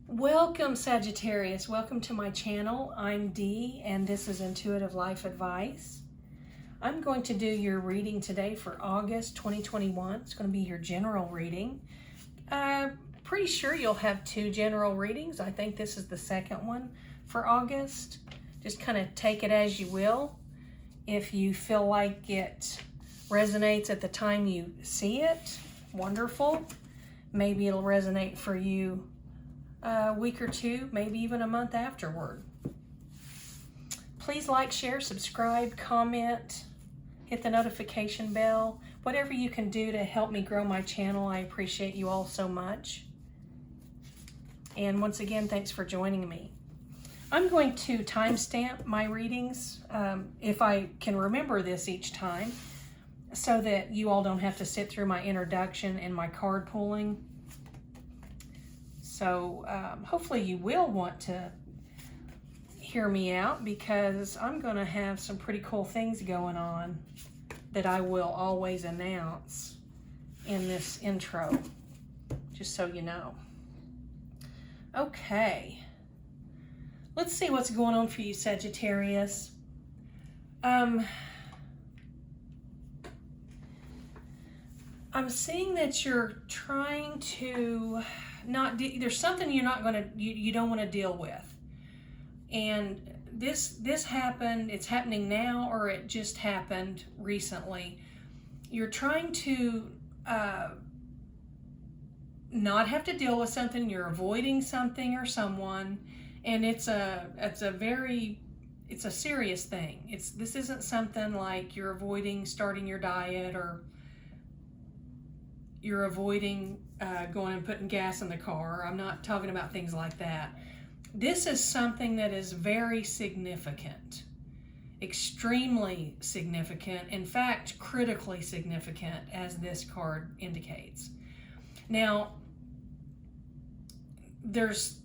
Welcome, Sagittarius. Welcome to my channel. I'm Dee, and this is Intuitive Life Advice. I'm going to do your reading today for August 2021. It's going to be your general reading. Pretty sure you'll have two general readings. I think this is the second one for August. Just kind of take it as you will. If you feel like it resonates at the time you see it, wonderful. Maybe it'll resonate for you a week or two, maybe even a month afterward. Please like, share, subscribe, comment, hit the notification bell. Whatever you can do to help me grow my channel, I appreciate you all so much. And once again, thanks for joining me. I'm going to timestamp my readings, if I can remember this each time, so that you all don't have to sit through my introduction and my card pulling. So hopefully you will want to hear me out, because I'm going to have some pretty cool things going on that I will always announce in this intro, just so you know. Okay, let's see what's going on for you, Sagittarius. I'm seeing that you're trying to there's something you're not going to, you don't want to deal with. And this happened, it's happening now, or it just happened recently. You're trying to not have to deal with something, you're avoiding something or someone, and it's a serious thing. This isn't something like you're avoiding starting your diet, or you're avoiding going and putting gas in the car. I'm not talking about things like that. This is something that is very significant, extremely significant, in fact, critically significant, as this card indicates. Now, there's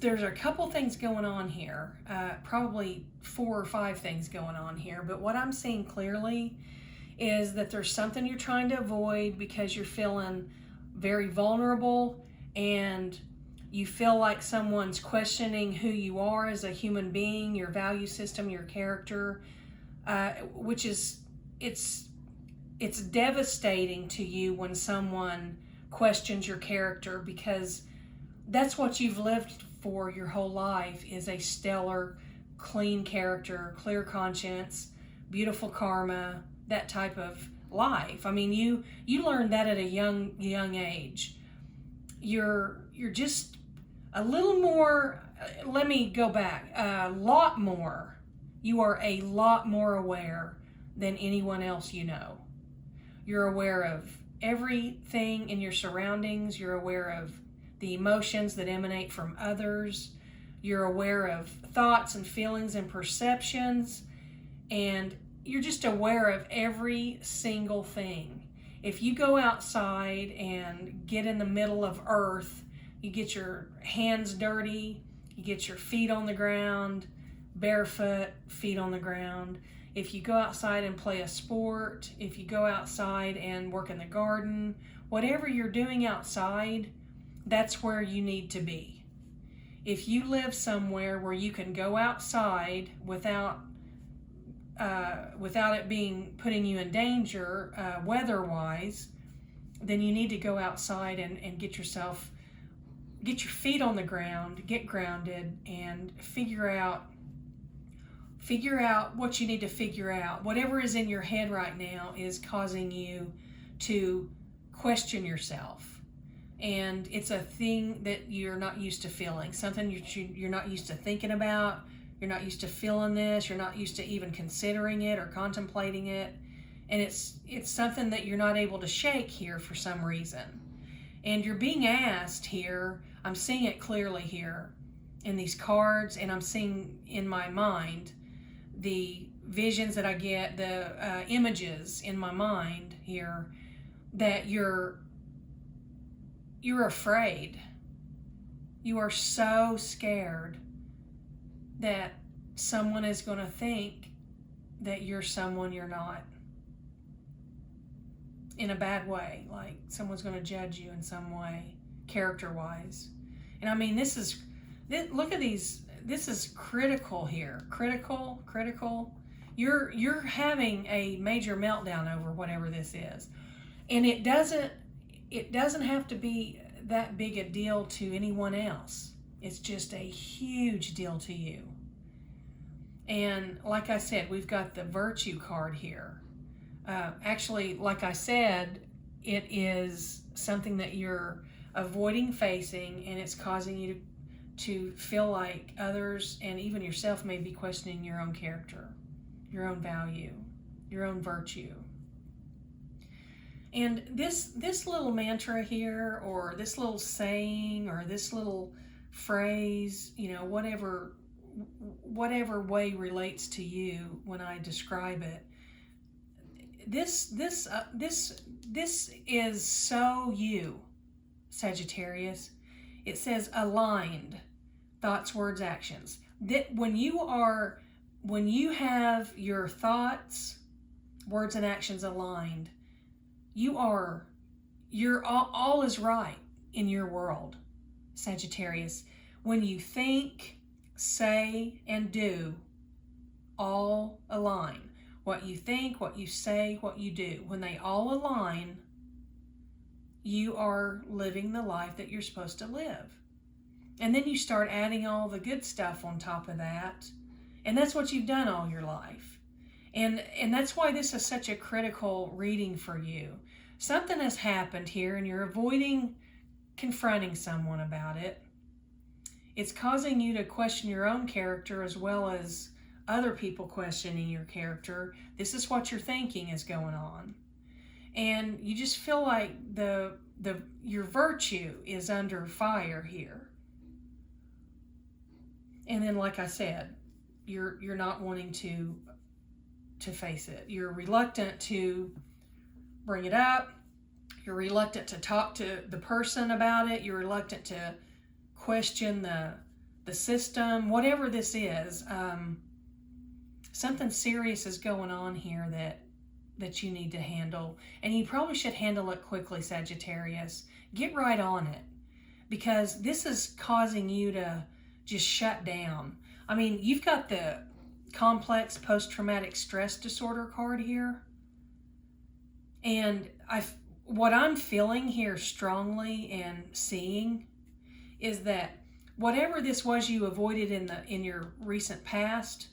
a couple things going on here, probably 4 or 5 things going on here, but what I'm seeing clearly is that there's something you're trying to avoid because you're feeling very vulnerable, and you feel like someone's questioning who you are as a human being, your value system, your character, which is, it's devastating to you when someone questions your character, because that's what you've lived for your whole life, is a stellar, clean character, clear conscience, beautiful karma, that type of life. I mean, you learned that at a young age. You're just a little more, let me go back, a lot more. You are a lot more aware than anyone else you know. You're aware of everything in your surroundings. You're aware of the emotions that emanate from others. You're aware of thoughts and feelings and perceptions, and you're just aware of every single thing. If you go outside and get in the middle of earth, you get your hands dirty, you get your feet on the ground, barefoot, feet on the ground. If you go outside and play a sport, if you go outside and work in the garden, whatever you're doing outside, that's where you need to be. If you live somewhere where you can go outside without it putting you in danger weather-wise, then you need to go outside and get your feet on the ground, get grounded, and figure out what you need to figure out. Whatever is in your head right now is causing you to question yourself. And it's a thing that you're not used to feeling, something you're not used to thinking about. You're not used to feeling this. You're not used to even considering it or contemplating it. And it's something that you're not able to shake here for some reason. And you're being asked here, I'm seeing it clearly here in these cards, and I'm seeing in my mind the visions that I get, the images in my mind here, that you're afraid. You are so scared that someone is going to think that you're someone you're not. in a bad way, like someone's going to judge you in some way, character-wise. And I mean, look at these, this is critical here. Critical. You're having a major meltdown over whatever this is. And it doesn't have to be that big a deal to anyone else. It's just a huge deal to you. And like I said, we've got the Virtue card here. Actually, like I said, it is something that you're avoiding facing, and it's causing you to feel like others and even yourself may be questioning your own character, your own value, your own virtue. And this little mantra here, or this little saying, or this little phrase, you know, whatever way relates to you when I describe it, this is so you, Sagittarius. It says aligned, thoughts, words, actions. That when you have your thoughts, words, and actions aligned, you're all is right in your world, Sagittarius. When you think, say, and do, all align. What you think, what you say, what you do, when they all align, you are living the life that you're supposed to live. And then you start adding all the good stuff on top of that. And that's what you've done all your life. And that's why this is such a critical reading for you. Something has happened here and you're avoiding confronting someone about it. It's causing you to question your own character as well as other people questioning your character. This is what you're thinking is going on. And you just feel like your virtue is under fire here. And then, like I said, you're not wanting to face it. You're reluctant to bring it up. You're reluctant to talk to the person about it. You're reluctant to question the system, whatever this is. Something serious is going on here that you need to handle. And you probably should handle it quickly, Sagittarius. Get right on it, because this is causing you to just shut down. I mean, you've got the complex post-traumatic stress disorder card here. And what I'm feeling here strongly and seeing is that whatever this was you avoided in your recent past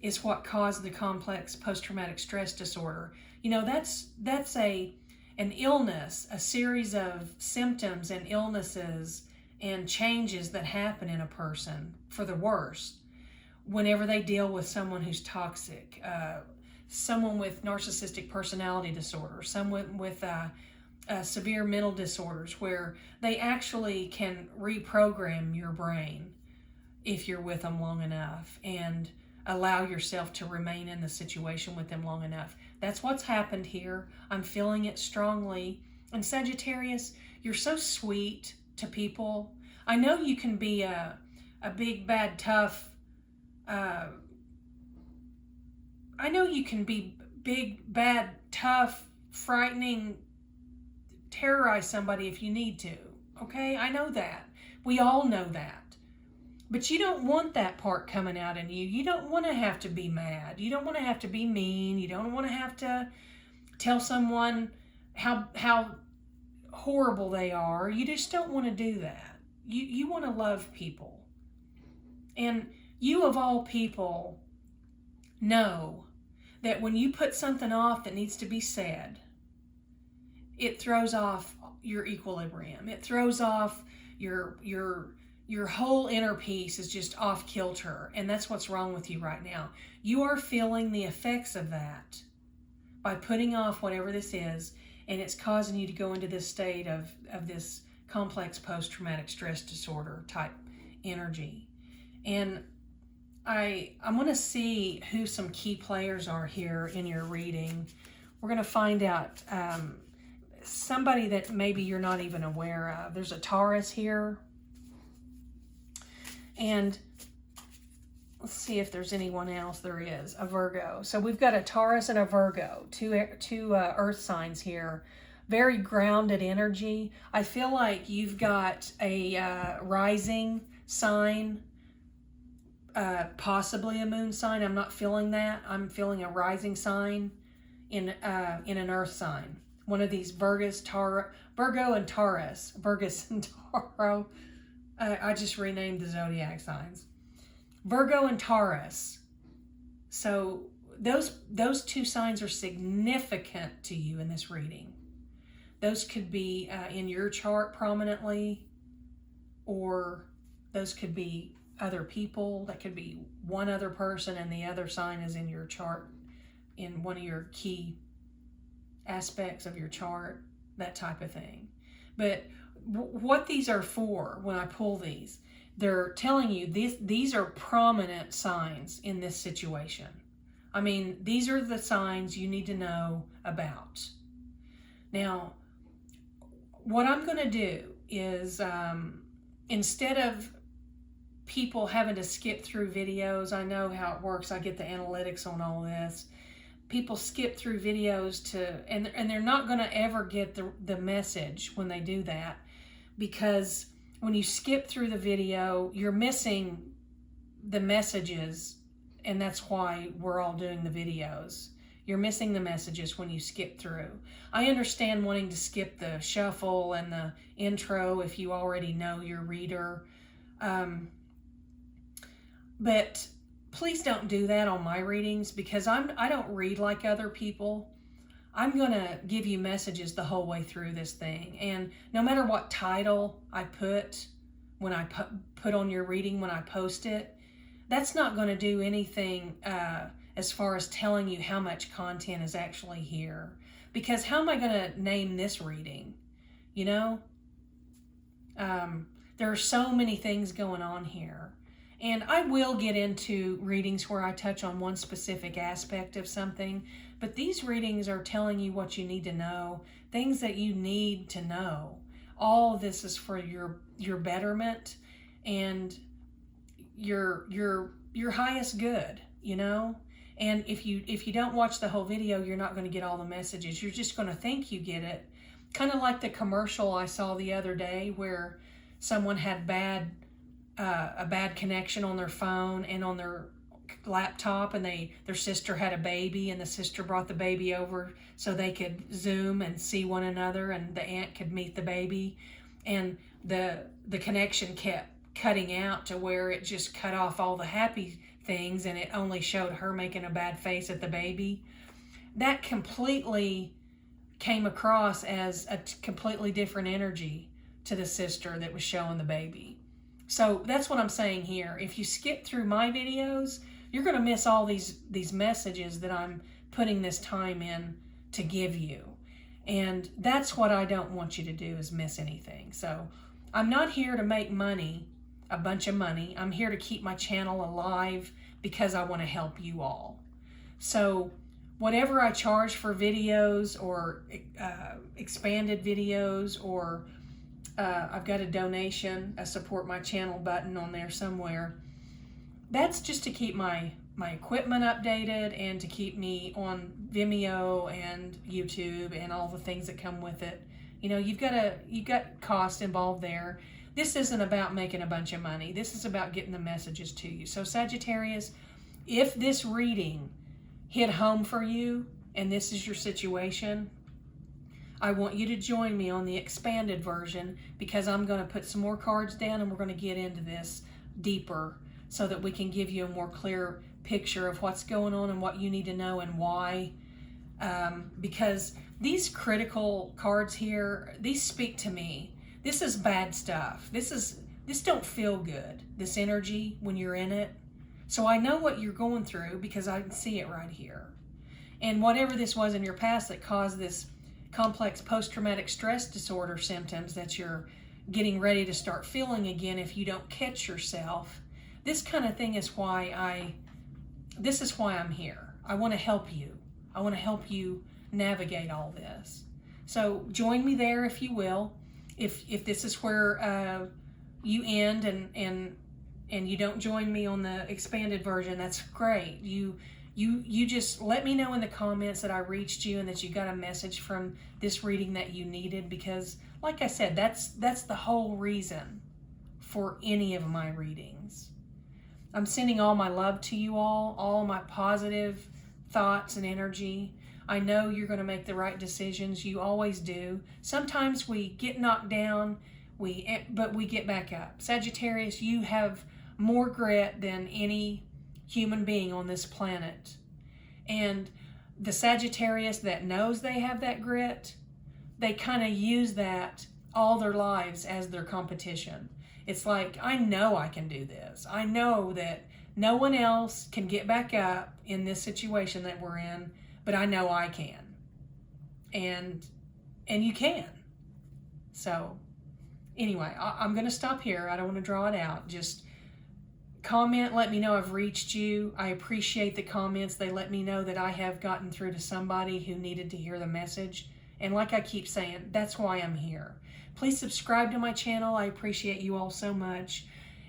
is what caused the complex post-traumatic stress disorder. You know, that's an illness, a series of symptoms and illnesses and changes that happen in a person for the worse whenever they deal with someone who's toxic, someone with narcissistic personality disorder, someone with severe mental disorders, where they actually can reprogram your brain if you're with them long enough and allow yourself to remain in the situation with them long enough. That's what's happened here. I'm feeling it strongly. And Sagittarius, you're so sweet to people. I know you can be a big, bad, tough, I know you can be big, bad, tough, frightening, terrorize somebody if you need to. Okay? I know that. We all know that. But you don't want that part coming out in you. You don't want to have to be mad. You don't want to have to be mean. You don't want to have to tell someone how horrible they are. You just don't want to do that. You want to love people. And you, of all people, know that when you put something off that needs to be said, it throws off your equilibrium. It throws off your whole inner peace is just off kilter. And that's what's wrong with you right now. You are feeling the effects of that by putting off whatever this is, and it's causing you to go into this state of this complex post-traumatic stress disorder type energy. And I'm going to see who some key players are here in your reading. We're going to find out somebody that maybe you're not even aware of. There's a Taurus here. And let's see if there's anyone else. There is a Virgo. So we've got a Taurus and a Virgo, two earth signs here. very grounded energy. I feel like you've got a rising sign, possibly a moon sign. I'm not feeling that. I'm feeling a rising sign in an earth sign. One of these Virgo and Taurus. Virgus and Tauro. I just renamed the zodiac signs. Virgo and Taurus. So those two signs are significant to you in this reading. Those could be in your chart prominently, or those could be other people. That could be one other person and the other sign is in your chart, in one of your key aspects of your chart, that type of thing. But what these are for, when I pull these, they're telling you these are prominent signs in this situation. I mean, these are the signs you need to know about. Now, what I'm going to do is, instead of people having to skip through videos, I know how it works. I get the analytics on all this. People skip through videos and they're not going to ever get the message when they do that, because when you skip through the video, you're missing the messages, and that's why we're all doing the videos. You're missing the messages when you skip through. I understand wanting to skip the shuffle and the intro if you already know your reader. But please don't do that on my readings, because I don't read like other people. I'm going to give you messages the whole way through this thing. And no matter what title I put when I put on your reading, when I post it, that's not going to do anything as far as telling you how much content is actually here. Because how am I going to name this reading? You know? There are so many things going on here. And I will get into readings where I touch on one specific aspect of something, but these readings are telling you what you need to know, things that you need to know. All this is for your betterment and your highest good, you know? And if you don't watch the whole video, you're not going to get all the messages. You're just going to think you get it. Kind of like the commercial I saw the other day where someone had a bad connection on their phone and on their laptop, and their sister had a baby, and the sister brought the baby over so they could Zoom and see one another, and the aunt could meet the baby, and the connection kept cutting out to where it just cut off all the happy things, and it only showed her making a bad face at the baby. That completely came across as a completely different energy to the sister that was showing the baby. So that's what I'm saying here. If you skip through my videos, you're going to miss all these messages that I'm putting this time in to give you. And that's what I don't want you to do, is miss anything. So I'm not here to make money, a bunch of money. I'm here to keep my channel alive because I want to help you all. So whatever I charge for videos or expanded videos, or I've got a donation, a support my channel button on there somewhere. That's just to keep my equipment updated and to keep me on Vimeo and YouTube and all the things that come with it. You know, you've got cost involved there. This isn't about making a bunch of money. This is about getting the messages to you. So Sagittarius, if this reading hit home for you and this is your situation, I want you to join me on the expanded version, because I'm going to put some more cards down and we're going to get into this deeper so that we can give you a more clear picture of what's going on and what you need to know and why. Because these critical cards here, these speak to me. This is bad stuff. This don't feel good, this energy when you're in it. So I know what you're going through because I can see it right here. And whatever this was in your past that caused this complex post-traumatic stress disorder symptoms that you're getting ready to start feeling again if you don't catch yourself, this kind of thing is why I'm here. I want to help you. I want to help you navigate all this. So join me there if you will. If this is where you end and you don't join me on the expanded version, that's great. You just let me know in the comments that I reached you and that you got a message from this reading that you needed, because like I said, that's the whole reason for any of my readings. I'm sending all my love to you all my positive thoughts and energy. I know you're going to make the right decisions. You always do. Sometimes we get knocked down, but we get back up. Sagittarius, you have more grit than any human being on this planet. And the Sagittarius that knows they have that grit, they kind of use that all their lives as their competition. It's like, I know I can do this. I know that no one else can get back up in this situation that we're in, but I know I can. And you can. So anyway, I'm going to stop here. I don't want to draw it out. Just comment, let me know I've reached you. I appreciate the comments. They let me know that I have gotten through to somebody who needed to hear the message. And like I keep saying, that's why I'm here. Please subscribe to my channel. I appreciate you all so much.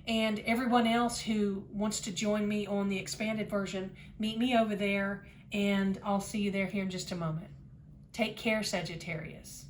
And everyone else who wants to join me on the expanded version, meet me over there, and I'll see you there here in just a moment. Take care, Sagittarius.